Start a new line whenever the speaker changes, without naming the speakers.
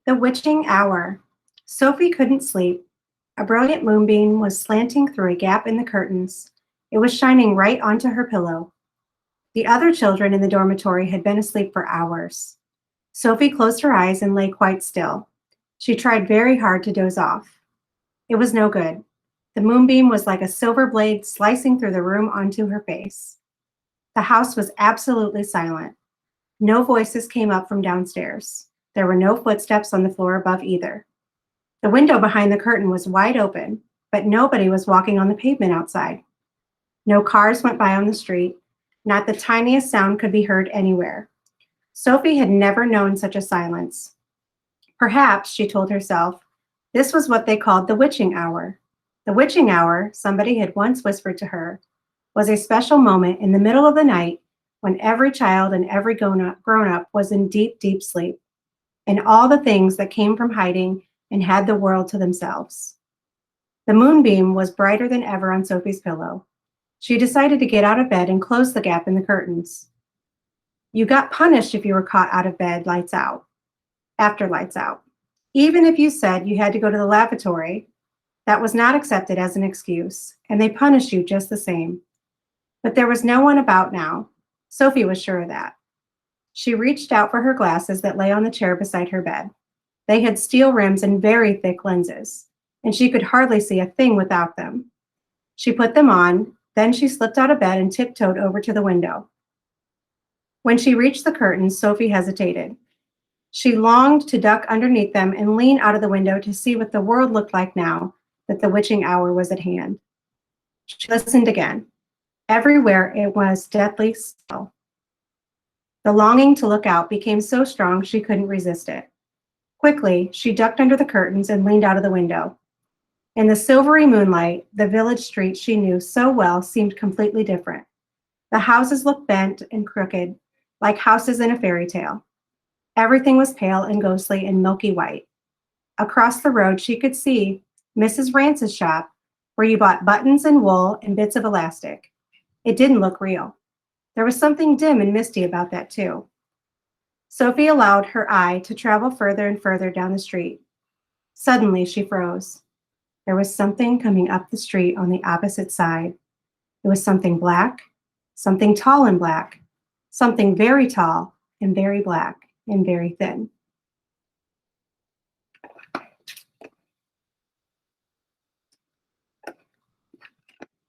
The witching hour. Sophie couldn't sleep. A brilliant moonbeam was slanting through a gap in the curtains. It was shining right onto her pillow. The other children in the dormitory had been asleep for hours. Sophie closed her eyes and lay quite still. She tried very hard to doze off. It was no good. The moonbeam was like a silver blade slicing through the room onto her face. The house was absolutely silent. No voices came up from downstairs. There were no footsteps on the floor above either. The window behind the curtain was wide open, but nobody was walking on the pavement outside. No cars went by on the street. Not the tiniest sound could be heard anywhere. Sophie had never known such a silence. Perhaps, she told herself, this was what they called the witching hour. The witching hour, somebody had once whispered to her, was a special moment in the middle of the night when every child and every grown-up was in deep, deep sleep, and all the things that came from hiding and had the world to themselves. The moonbeam was brighter than ever on Sophie's pillow. She decided to get out of bed and close the gap in the curtains. You got punished if you were caught out of bed lights out, after lights out. Even if you said you had to go to the lavatory, that was not accepted as an excuse, and they punished you just the same. But there was no one about now. Sophie was sure of that. She reached out for her glasses that lay on the chair beside her bed. They had steel rims and very thick lenses, and she could hardly see a thing without them. She put them on, then she slipped out of bed and tiptoed over to the window. When she reached the curtains, Sophie hesitated. She longed to duck underneath them and lean out of the window to see what the world looked like now that the witching hour was at hand. She listened again. Everywhere it was deathly still. The longing to look out became so strong she couldn't resist it. Quickly, she ducked under the curtains and leaned out of the window. In the silvery moonlight, the village street she knew so well seemed completely different. The houses looked bent and crooked, like houses in a fairy tale. Everything was pale and ghostly and milky white. Across the road, she could see Mrs. Rance's shop, where you bought buttons and wool and bits of elastic. It didn't look real. There was something dim and misty about that, too. Sophie allowed her eye to travel further and further down the street. Suddenly, she froze. There was something coming up the street on the opposite side. It was something black, something tall and black, something very tall and very black and very thin.